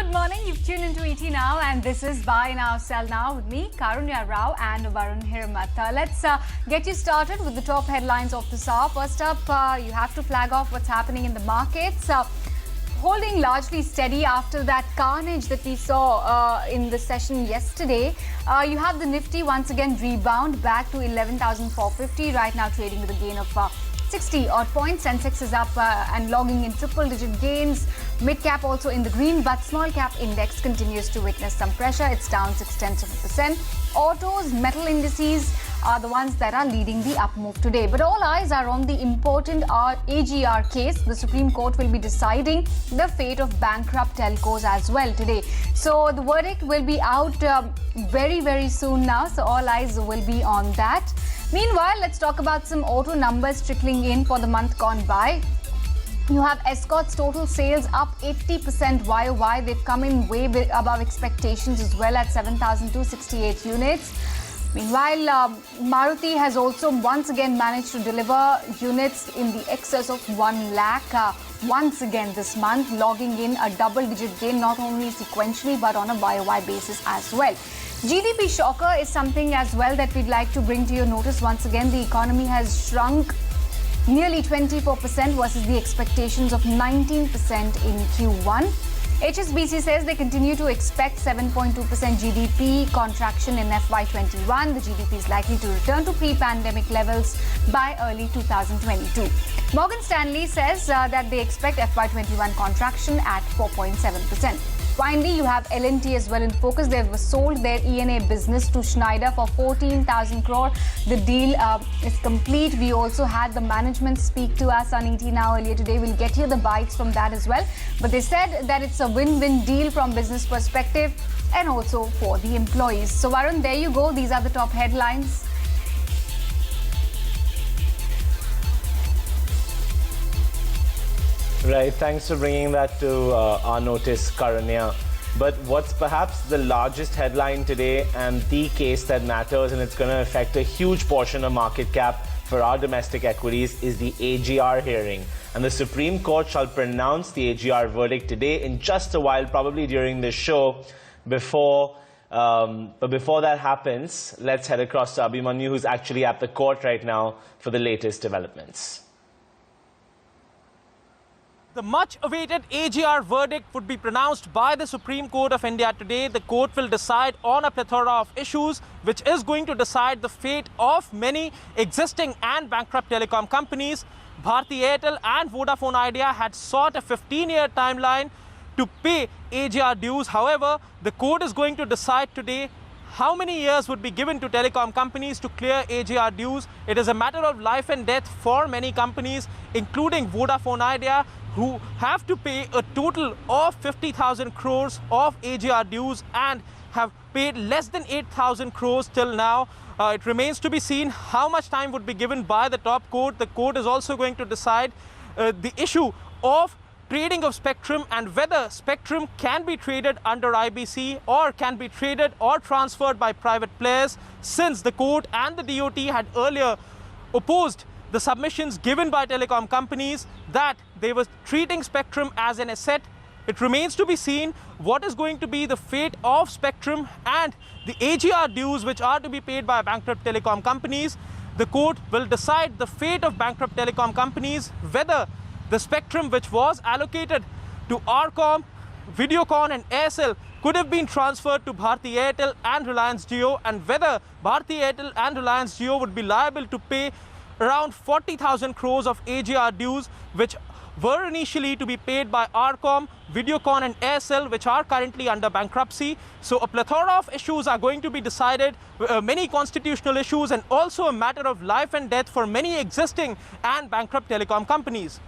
Good morning. You've tuned into ET Now, and this is Buy Now, Sell Now with me, Karunya Rao and Varun Hirmat. Let's get you started with the top headlines of this hour. First up, you have to flag off what's happening in the markets. Holding largely steady after that carnage that we saw in the session yesterday. You have the Nifty once again rebound back to 11,450, right now trading with a gain of 60 odd points. Sensex is up and logging in triple-digit gains. Mid-cap also in the green, but small-cap index continues to witness some pressure. It's down 0.6%. Autos, metal indices are the ones that are leading the up move today. But all eyes are on the important AGR case. The Supreme Court will be deciding the fate of bankrupt telcos as well today. So the verdict will be out very, very soon now. So all eyes will be on that. Meanwhile, let's talk about some auto numbers trickling in for the month gone by. You have Escorts total sales up 80% YOY. They've come in way above expectations as well at 7,268 units. Meanwhile, Maruti has also once again managed to deliver units in the excess of 1 lakh once again this month, logging in a double-digit gain not only sequentially but on a YOY basis as well. GDP shocker is something as well that we'd like to bring to your notice. Once again, the economy has shrunk nearly 24% versus the expectations of 19% in Q1. HSBC says they continue to expect 7.2% GDP contraction in FY21. The GDP is likely to return to pre-pandemic levels by early 2022. Morgan Stanley says that they expect FY21 contraction at 4.7%. Finally, you have L&T as well in focus. They've sold their E&A business to Schneider for 14,000 crore. The deal is complete. We also had the management speak to us on ET Now earlier today. We'll get you the bites from that as well. But they said that it's a win-win deal from business perspective and also for the employees. So Varun, there you go. These are the top headlines. Right, thanks for bringing that to our notice, Karunya. But what's perhaps the largest headline today and the case that matters, and it's going to affect a huge portion of market cap for our domestic equities, is the AGR hearing. And the Supreme Court shall pronounce the AGR verdict today in just a while, probably during this show. But before that happens, let's head across to Abhimanyu, who's actually at the court right now for the latest developments. The much-awaited AGR verdict would be pronounced by the Supreme Court of India today. The court will decide on a plethora of issues, which is going to decide the fate of many existing and bankrupt telecom companies. Bharti Airtel and Vodafone Idea had sought a 15-year timeline to pay AGR dues. However, the court is going to decide today how many years would be given to telecom companies to clear AGR dues. It is a matter of life and death for many companies, including Vodafone Idea, who have to pay a total of 50,000 crores of AGR dues and have paid less than 8,000 crores till now. It remains to be seen how much time would be given by the top court. The court is also going to decide the issue of trading of spectrum and whether spectrum can be traded under IBC or can be traded or transferred by private players, since the court and the DoT had earlier opposed the submissions given by telecom companies that they were treating spectrum as an asset. It remains to be seen what is going to be the fate of spectrum and the AGR dues which are to be paid by bankrupt telecom companies. The court will decide the fate of bankrupt telecom companies, whether the spectrum which was allocated to RCom, Videocon and Aircel could have been transferred to Bharti Airtel and Reliance Jio, and whether Bharti Airtel and Reliance Jio would be liable to pay around 40,000 crores of AGR dues, which were initially to be paid by RCom, Videocon and Aircel, which are currently under bankruptcy. So a plethora of issues are going to be decided, many constitutional issues, and also a matter of life and death for many existing and bankrupt telecom companies.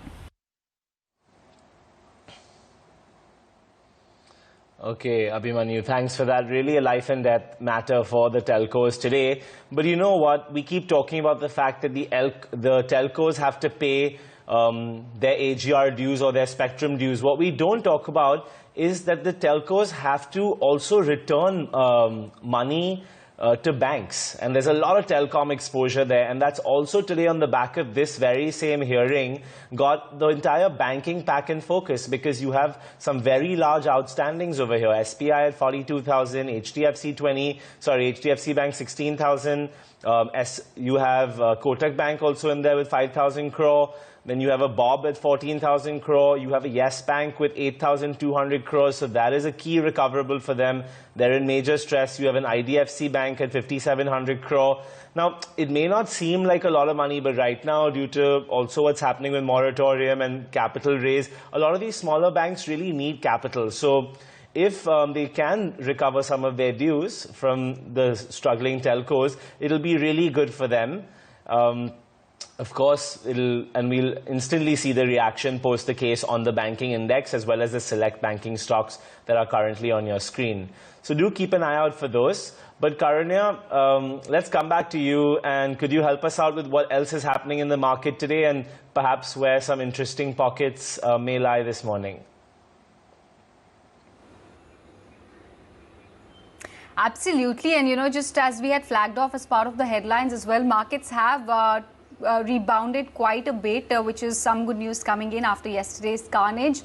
Okay, Abhimanyu, thanks for that. Really a life and death matter for the telcos today. But you know what? We keep talking about the fact that the telcos have to pay their AGR dues or their spectrum dues. What we don't talk about is that the telcos have to also return money to banks. And there's a lot of telecom exposure there. And that's also today on the back of this very same hearing got the entire banking pack in focus, because you have some very large outstandings over here. SPI at 42,000, HDFC Bank 16,000. You have Kotak Bank also in there with 5,000 crore. Then you have a Bob at 14,000 crore. You have a Yes Bank with 8,200 crores. So that is a key recoverable for them. They're in major stress. You have an IDFC Bank at 5,700 crore. Now, it may not seem like a lot of money, but right now, due to also what's happening with moratorium and capital raise, a lot of these smaller banks really need capital. So if they can recover some of their dues from the struggling telcos, it'll be really good for them. Of course, we'll instantly see the reaction post the case on the banking index, as well as the select banking stocks that are currently on your screen. So do keep an eye out for those. But Karunya, let's come back to you, and could you help us out with what else is happening in the market today, and perhaps where some interesting pockets may lie this morning? Absolutely, and just as we had flagged off as part of the headlines as well, markets have rebounded quite a bit, which is some good news coming in after yesterday's carnage.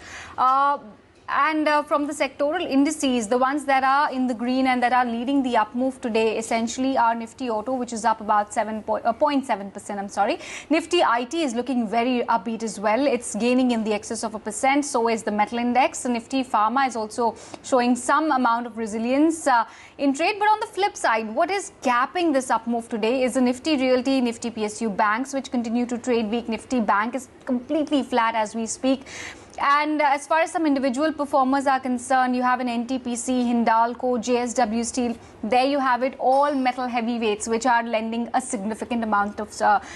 And from the sectoral indices, the ones that are in the green and that are leading the up move today essentially are Nifty Auto, which is up about 0.7%. I'm sorry. Nifty IT is looking very upbeat as well. It's gaining in the excess of 1%. So is the metal index. Nifty Pharma is also showing some amount of resilience in trade. But on the flip side, what is capping this up move today is the Nifty Realty, Nifty PSU banks, which continue to trade weak. Nifty Bank is completely flat as we speak. And as far as some individual performers are concerned, you have an NTPC, Hindalco, JSW Steel. There you have it, all metal heavyweights, which are lending a significant amount of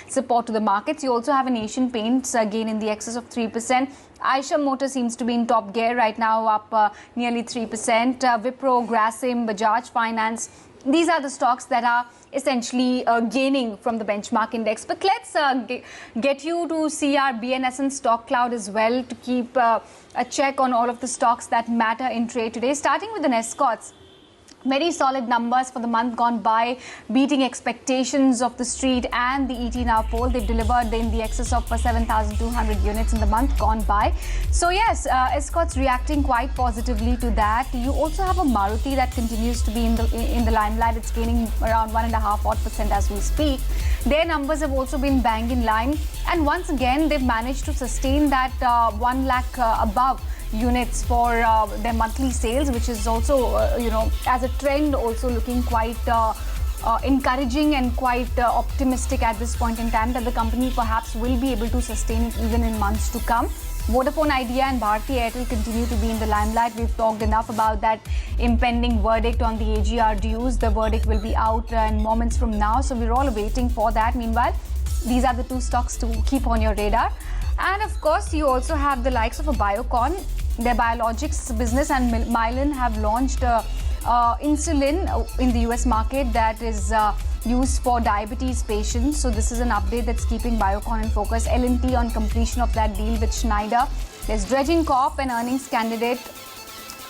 support to the markets. You also have an Asian Paints gain in the excess of 3%. Eicher Motor seems to be in top gear right now, up nearly 3%. Wipro, Grasim, Bajaj Finance. These are the stocks that are essentially gaining from the benchmark index. But let's get you to see our BNSN stock cloud as well to keep a check on all of the stocks that matter in trade today. Starting with an Escorts. Very solid numbers for the month gone by, beating expectations of the street and the ET Now poll. They've delivered in the excess of 7,200 units in the month gone by. So yes, Escorts reacting quite positively to that. You also have a Maruti that continues to be in the limelight. It's gaining around 1.5% as we speak. Their numbers have also been bang in line, and once again they've managed to sustain that 1 lakh above units for their monthly sales, which is also, as a trend, also looking quite encouraging and quite optimistic at this point in time that the company perhaps will be able to sustain it even in months to come. Vodafone Idea and Bharti Airtel continue to be in the limelight. We've talked enough about that impending verdict on the AGR dues. The verdict will be out in moments from now, so we're all waiting for that. Meanwhile, these are the two stocks to keep on your radar. And of course, you also have the likes of a Biocon. Their biologics business and Mylan have launched insulin in the US market that is used for diabetes patients. So this is an update that's keeping Biocon in focus. L&T on completion of that deal with Schneider. There's Dredging Corp, an earnings candidate.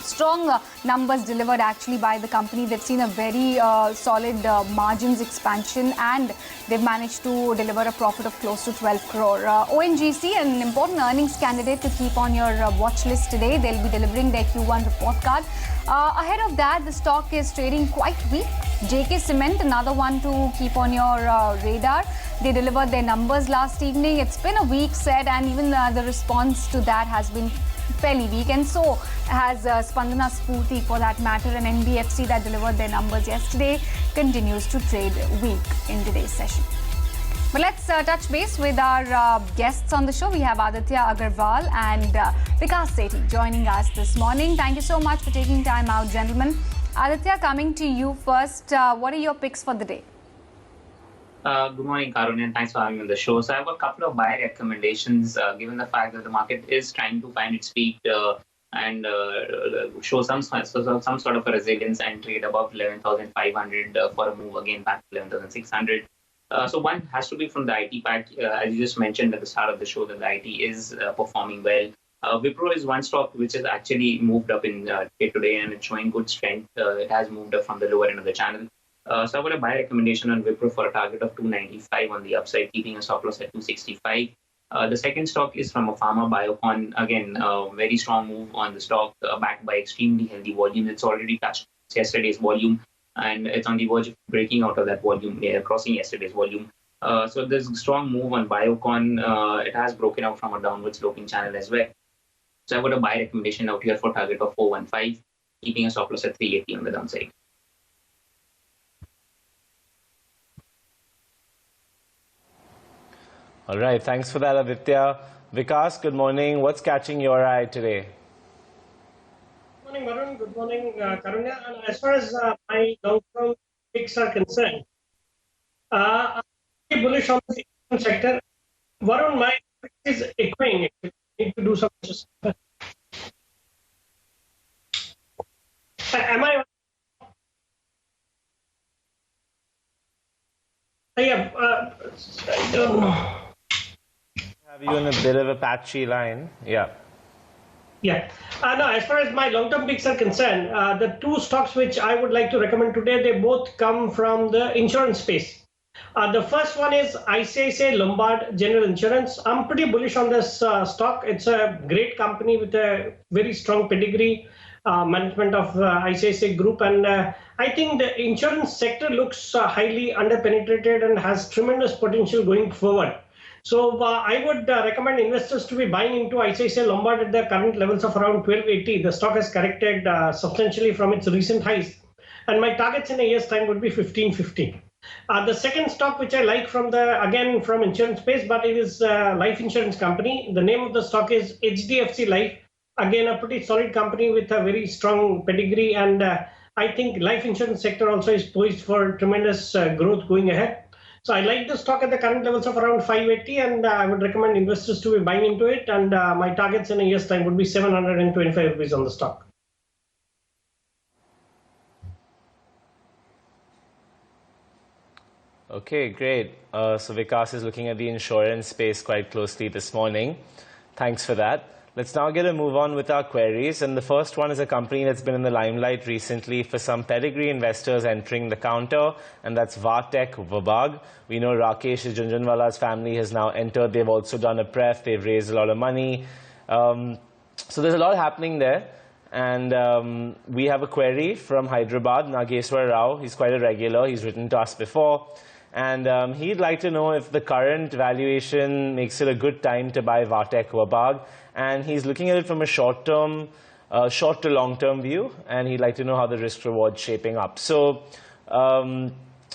Strong numbers delivered actually by the company. They've seen a very solid margins expansion, and they've managed to deliver a profit of close to 12 crore. ONGC, an important earnings candidate to keep on your watch list today. They'll be delivering their Q1 report card. Ahead of that, the stock is trading quite weak. JK Cement, another one to keep on your radar. They delivered their numbers last evening. It's been a weak set, and even the response to that has been fairly weak, and so has Spandana Spurti for that matter. And NBFC that delivered their numbers yesterday continues to trade weak in today's session. But let's touch base with our guests on the show. We have Aditya Agarwal and Vikas Sethi joining us this morning. Thank you so much for taking time out, gentlemen. Aditya, coming to you first. What are your picks for the day? Good morning, Karun, and thanks for having me on the show. So I've got a couple of buy recommendations, given the fact that the market is trying to find its feet and show some sort of a resilience and trade above 11,500 for a move again back to 11,600. So one has to be from the IT pack. As you just mentioned at the start of the show, that the IT is performing well. Wipro is one stock which has actually moved up in day today, and it's showing good strength. It has moved up from the lower end of the channel. So I've got a buy recommendation on Wipro for a target of 295 on the upside, keeping a stop loss at 265. The second stock is from a pharma biocon. Again, very strong move on the stock, backed by extremely healthy volume. It's already touched yesterday's volume, and it's on the verge of breaking out of that volume, crossing yesterday's volume. So there's a strong move on biocon. It has broken out from a downward sloping channel as well. So I've got a buy recommendation out here for target of 415, keeping a stop loss at 380 on the downside. All right, thanks for that, Aditya. Vikas, good morning. What's catching your eye today? Good morning, Varun. Good morning, Karunya. And as far as my long-term picks are concerned, I'm pretty bullish on the sector. Varun, my pick is echoing. I need to do some. Am I? Yeah. I don't know. Have you in a bit of a patchy line? Yeah. Yeah. No, as far as my long-term picks are concerned, the two stocks which I would like to recommend today, they both come from the insurance space. The first one is ICICI Lombard General Insurance. I'm pretty bullish on this stock. It's a great company with a very strong pedigree, management of ICICI Group. And I think the insurance sector looks highly underpenetrated and has tremendous potential going forward. So I would recommend investors to be buying into ICICI Lombard at the current levels of around 1280. The stock has corrected substantially from its recent highs. And my targets in a year's time would be 1550. The second stock which I like from from insurance space, but it is a life insurance company. The name of the stock is HDFC Life. Again, a pretty solid company with a very strong pedigree. And I think life insurance sector also is poised for tremendous growth going ahead. So I like the stock at the current levels of around 580, and I would recommend investors to be buying into it. And my targets in a year's time would be 725 rupees on the stock. Okay, great. So Vikas is looking at the insurance space quite closely this morning. Thanks for that. Let's now get a move on with our queries. And the first one is a company that's been in the limelight recently for some pedigree investors entering the counter, and that's Vatek Vabag. We know Rakesh Jhunjhunwala's family has now entered. They've also done a pref. They've raised a lot of money. So there's a lot happening there. And we have a query from Hyderabad, Nageswar Rao. He's quite a regular. He's written to us before. And he'd like to know if the current valuation makes it a good time to buy Vatek Vabag. And he's looking at it from a short to long-term view. And he'd like to know how the risk-reward's shaping up. So,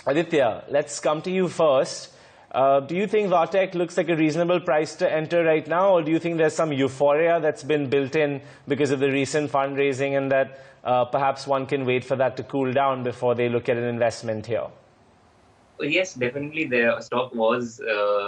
Aditya, let's come to you first. Do you think Vatek looks like a reasonable price to enter right now? Or do you think there's some euphoria that's been built in because of the recent fundraising and that perhaps one can wait for that to cool down before they look at an investment here? Yes, definitely the stock was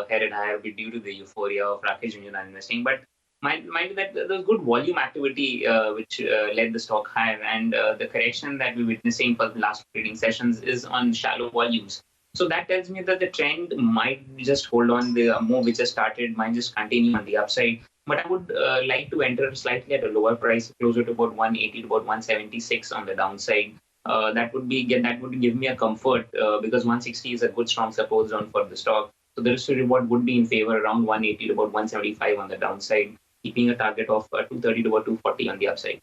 headed higher due to the euphoria of Rakesh Jhunjhunwala investing. But mind you that there was good volume activity which led the stock higher. And the correction that we're witnessing for the last trading sessions is on shallow volumes. So that tells me that the trend might just hold on. The move which has started might just continue on the upside. But I would like to enter slightly at a lower price, closer to about 180 to about 176 on the downside. That would give me a comfort because 160 is a good strong support zone for the stock. So the risk to reward would be in favor around 180 to about 175 on the downside, keeping a target of 230 to about 240 on the upside.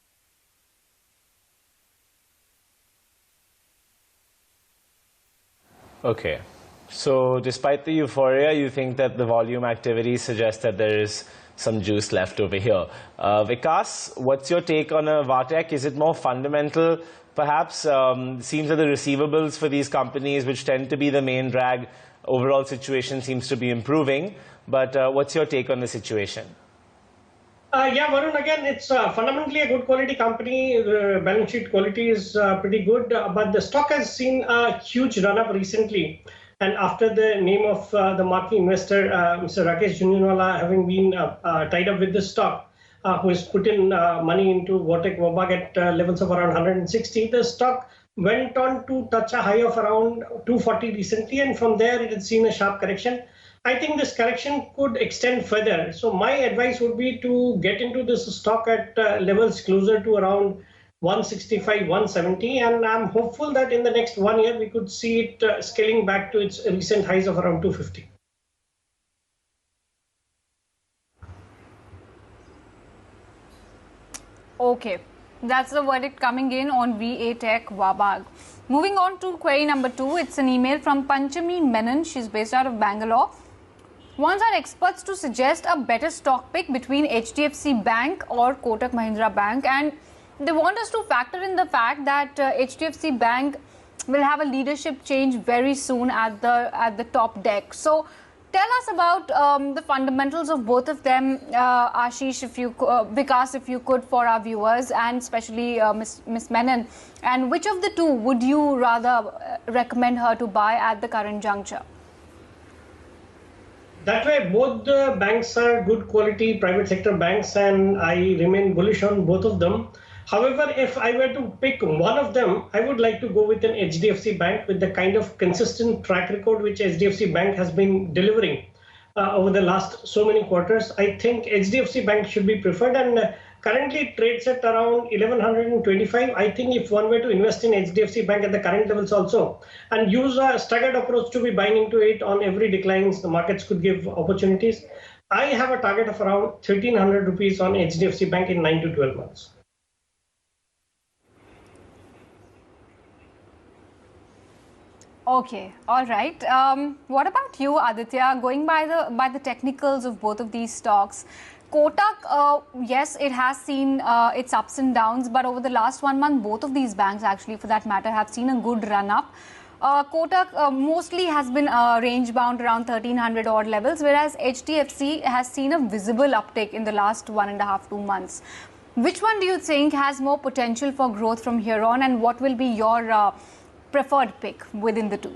Okay. So despite the euphoria, you think that the volume activity suggests that there is some juice left over here. Vikas, what's your take on a Vatek? Is it more fundamental? Perhaps seems that the receivables for these companies, which tend to be the main drag, overall situation seems to be improving. But what's your take on the situation? Yeah, Varun, again, it's fundamentally a good quality company. The balance sheet quality is pretty good, but the stock has seen a huge run-up recently. And after the name of the marquee investor, Mr. Rakesh Jhunjhunwala, having been tied up with the stock, who has put in money into Vatek Vabag at levels of around 160, the stock went on to touch a high of around 240 recently, and from there it has seen a sharp correction. I think this correction could extend further. So my advice would be to get into this stock at levels closer to around 165, 170, and I'm hopeful that in the next 1 year we could see it scaling back to its recent highs of around 250. Okay, that's the verdict coming in on VA Tech Wabag. Moving on to query number 2, it's an email from Panchami Menon. She's based out of Bangalore. Wants our experts to suggest a better stock pick between HDFC Bank or Kotak Mahindra Bank, and they want us to factor in the fact that HDFC Bank will have a leadership change very soon at the top deck. So tell us about the fundamentals of both of them, Ashish, Vikas, if you could, for our viewers, and especially Miss Menon. And which of the two would you rather recommend her to buy at the current juncture? That way, both the banks are good quality private sector banks, and I remain bullish on both of them. However, if I were to pick one of them, I would like to go with an HDFC Bank with the kind of consistent track record which HDFC Bank has been delivering over the last so many quarters. I think HDFC Bank should be preferred, and currently it trades at around 1125. I think if one were to invest in HDFC Bank at the current levels also and use a staggered approach to be buying into it on every declines, the markets could give opportunities. I have a target of around 1300 rupees on HDFC Bank in 9 to 12 months. Okay, all right. What about you, Aditya? Going by the technicals of both of these stocks, Kotak, yes, it has seen its ups and downs, but over the last 1 month, both of these banks, actually, for that matter, have seen a good run up. Kotak mostly has been range bound around 1300 odd levels, whereas HDFC has seen a visible uptick in the last 1.5 to 2 months. Which one do you think has more potential for growth from here on, and what will be your preferred pick within the two?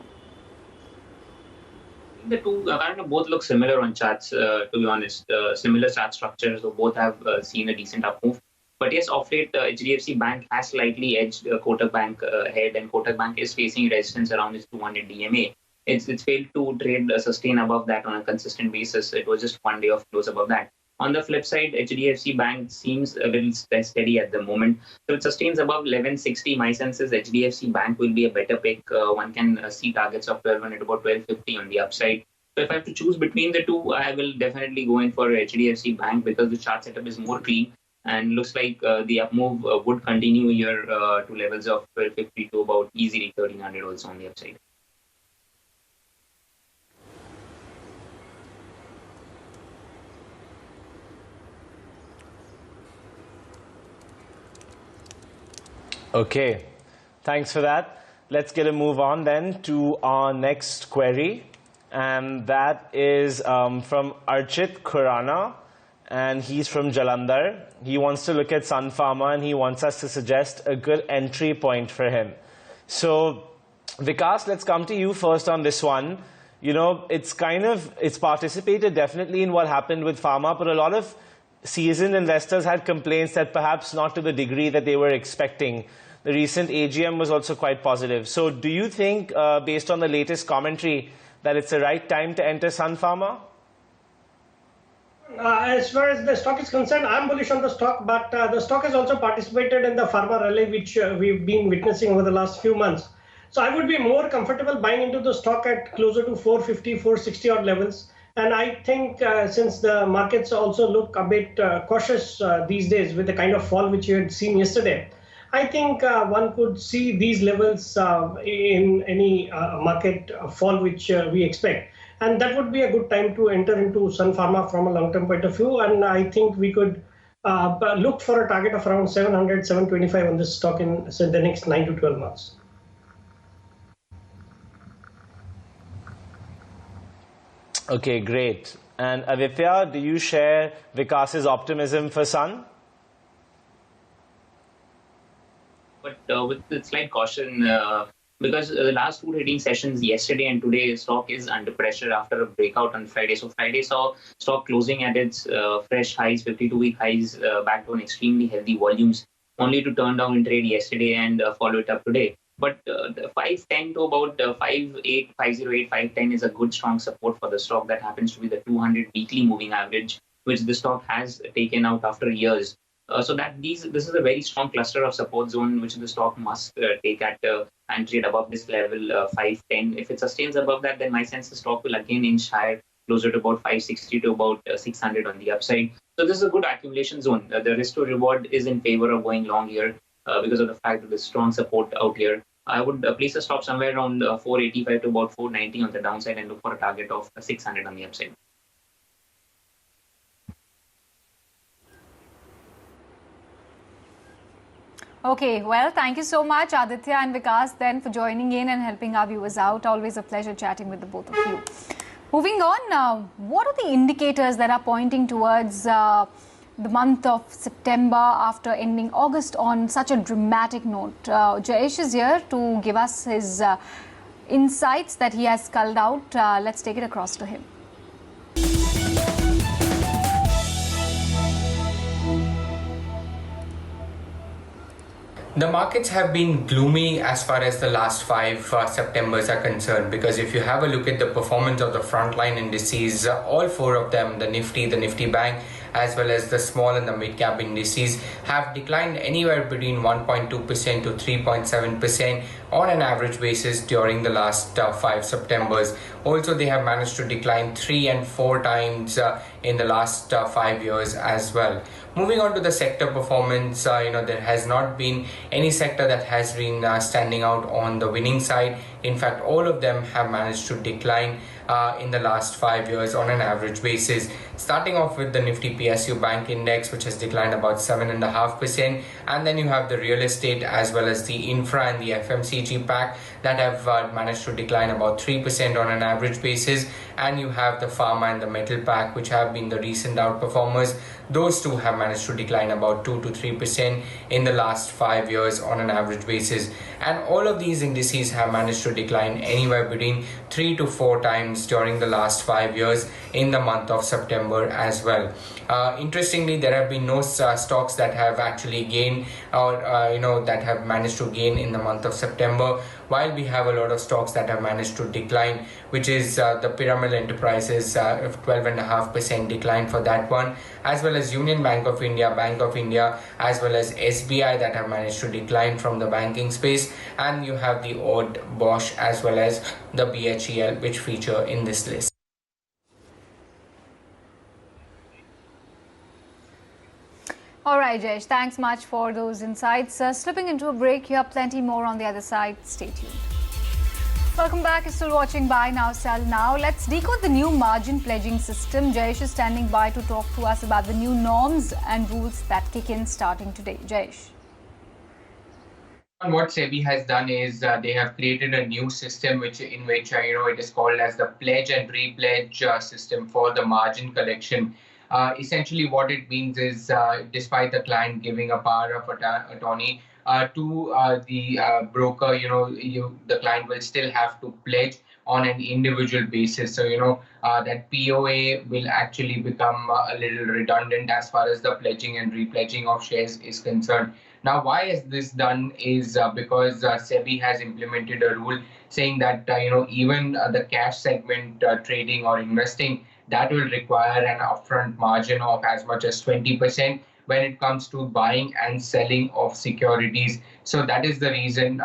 The two both look similar on charts, to be honest. Similar chart structures, so both have seen a decent up move. But yes, of late, HDFC Bank has slightly edged Kotak Bank ahead, and Kotak Bank is facing resistance around its 200 DMA. It's failed to trade sustain above that on a consistent basis. It was just 1 day of close above that. On the flip side, HDFC Bank seems a little steady at the moment. So it sustains above 1160. My sense is HDFC Bank will be a better pick. One can see targets of 1200 to about 1250 on the upside. So if I have to choose between the two, I will definitely go in for HDFC Bank because the chart setup is more clean and looks like the up move would continue here to levels of 1250 to about easily 1300 also on the upside. Okay, thanks for that. Let's get a move on then to our next query, and that is from Archit Khurana, and he's from Jalandhar. He wants to look at Sun Pharma, and he wants us to suggest a good entry point for him. So, Vikas, let's come to you first on this one. You know, it's participated definitely in what happened with pharma, but a lot of seasoned investors had complaints that perhaps not to the degree that they were expecting. The recent AGM was also quite positive. So do you think, based on the latest commentary, that it's the right time to enter Sun Pharma? As far as the stock is concerned, I'm bullish on the stock, but the stock has also participated in the pharma rally, which we've been witnessing over the last few months. So I would be more comfortable buying into the stock at closer to 450, 460 odd levels. And I think since the markets also look a bit cautious these days with the kind of fall which you had seen yesterday, I think one could see these levels in any market fall which we expect. And that would be a good time to enter into Sun Pharma from a long-term point of view. And I think we could look for a target of around 700, 725 on this stock in the next 9 to 12 months. Okay, great. And Aditya, do you share Vikas's optimism for Sun? But with slight caution, because the last two trading sessions yesterday and today, stock is under pressure after a breakout on Friday. So Friday saw stock closing at its fresh highs, 52-week highs, back to an extremely healthy volumes, only to turn down in trade yesterday and follow it up today. But the 510 to about 58, 508, 510 is a good strong support for the stock. That happens to be the 200 weekly moving average, which the stock has taken out after years. So that this is a very strong cluster of support zone which the stock must take at and trade above this level 510. If it sustains above that, then my sense the stock will again inch higher, closer to about 560 to about 600 on the upside. So this is a good accumulation zone. The risk to reward is in favor of going long here because of the fact that there's strong support out here. I would place a stop somewhere around 485 to about 490 on the downside and look for a target of 600 on the upside. Okay, well, thank you so much, Aditya and Vikas, then for joining in and helping our viewers out. Always a pleasure chatting with the both of you. Moving on, what are the indicators that are pointing towards the month of September after ending August on such a dramatic note? Jayesh is here to give us his insights that he has culled out. Let's take it across to him. The markets have been gloomy as far as the last 5 Septembers are concerned, because if you have a look at the performance of the frontline indices, all 4 of them, the Nifty Bank, as well as the small and the mid cap indices, have declined anywhere between 1.2% to 3.7% on an average basis during the last 5 Septembers. Also, they have managed to decline 3 and 4 times in the last 5 years as well. Moving on to the sector performance, there has not been any sector that has been standing out on the winning side. In fact, all of them have managed to decline in the last 5 years on an average basis. Starting off with the Nifty PSU Bank Index, which has declined about 7.5%, and then you have the real estate as well as the infra and the FMCG pack that have managed to decline about 3% on an average basis, and you have the pharma and the metal pack, which have been the recent outperformers. Those two have managed to decline about 2 to 3% in the last 5 years on an average basis, and all of these indices have managed to decline anywhere between 3 to 4 times during the last 5 years in the month of September as well. Interestingly, there have been no stocks that have actually gained or that have managed to gain in the month of September, while we have a lot of stocks that have managed to decline, which is the Pyramid Enterprises 12.5% decline for that one, as well as Union Bank of India, as well as SBI that have managed to decline from the banking space, and you have the odd Bosch as well as the BHEL, which feature in this list. All right, Jayesh, thanks much for those insights. Slipping into a break here, plenty more on the other side. Stay tuned. Welcome back. You're still watching Buy Now, Sell Now. Let's decode the new margin pledging system. Jayesh is standing by to talk to us about the new norms and rules that kick in starting today. Jayesh. What SEBI has done is they have created a new system in which it is called as the pledge and repledge system for the margin collection. Essentially, what it means is, despite the client giving a power of attorney to the broker, the client will still have to pledge on an individual basis. So, that POA will actually become a little redundant as far as the pledging and repledging of shares is concerned. Now, why is this done is because SEBI has implemented a rule saying that, even the cash segment trading or investing, that will require an upfront margin of as much as 20% when it comes to buying and selling of securities. So that is the reason,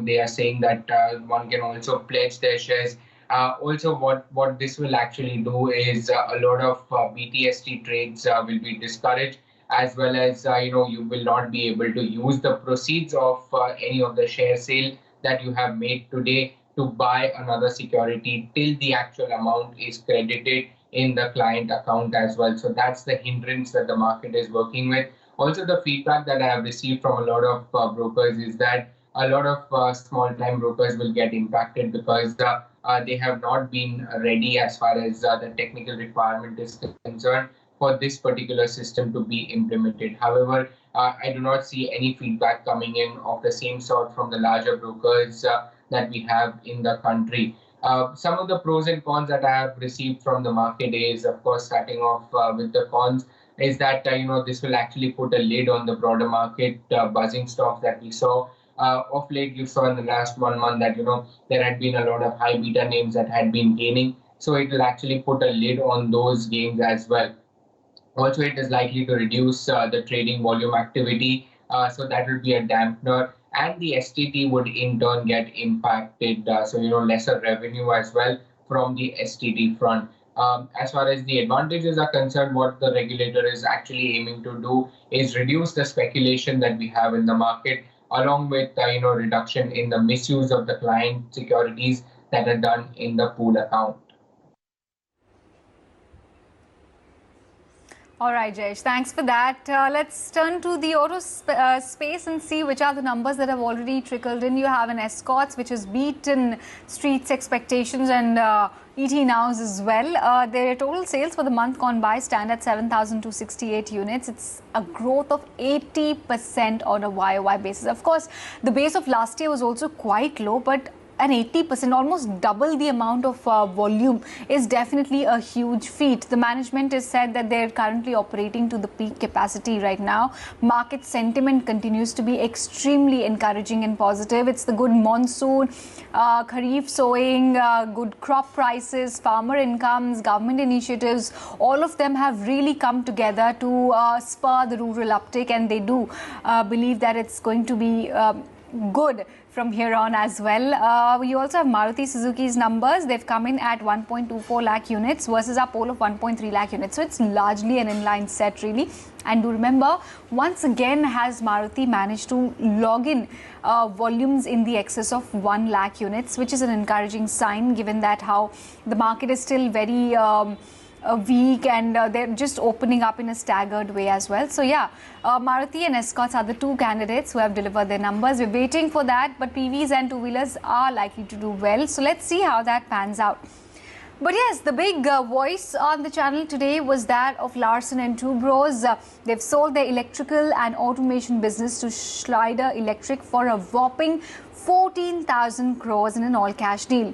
they are saying that one can also pledge their shares. Also, what this will actually do is a lot of BTST trades will be discouraged, as well as, you will not be able to use the proceeds of any of the share sale that you have made today to buy another security till the actual amount is credited in the client account as well. So that's the hindrance that the market is working with. Also, the feedback that I have received from a lot of brokers is that a lot of small time brokers will get impacted because they have not been ready as far as the technical requirement is concerned for this particular system to be implemented. However, I do not see any feedback coming in of the same sort from the larger brokers that we have in the country. Some of the pros and cons that I have received from the market is, of course, starting off with the cons, is that this will actually put a lid on the broader market buzzing stocks that we saw. Of late, you saw in the last 1 month that there had been a lot of high beta names that had been gaining, so it will actually put a lid on those gains as well. Also, it is likely to reduce the trading volume activity, so that will be a dampener, and the STT would in turn get impacted. So, lesser revenue as well from the STT front. As far as the advantages are concerned, what the regulator is actually aiming to do is reduce the speculation that we have in the market, along with reduction in the misuse of the client securities that are done in the pool account. All right, Jayesh, thanks for that. Let's turn to the auto space and see which are the numbers that have already trickled in. You have an Escorts, which has beaten streets' expectations, and ET Nows as well. Their total sales for the month gone by stand at 7,268 units. It's a growth of 80% on a YOY basis. Of course, the base of last year was also quite low, but an 80%, almost double the amount of volume, is definitely a huge feat. The management has said that they're currently operating to the peak capacity right now. Market sentiment continues to be extremely encouraging and positive. It's the good monsoon, kharif sowing, good crop prices, farmer incomes, government initiatives. All of them have really come together to spur the rural uptake, and they do believe that it's going to be good from here on as well. We also have Maruti Suzuki's numbers. They've come in at 1.24 lakh units versus our poll of 1.3 lakh units. So it's largely an inline set really. And do remember, once again has Maruti managed to log in volumes in the excess of 1 lakh units, which is an encouraging sign given that how the market is still very weak, and they're just opening up in a staggered way as well. So yeah, Maruti and Escorts are the two candidates who have delivered their numbers. We're waiting for that, but PVs and two-wheelers are likely to do well. So let's see how that pans out. But yes, the big voice on the channel today was that of Larsen & Toubro. They've sold their electrical and automation business to Schneider Electric for a whopping 14,000 crores in an all-cash deal.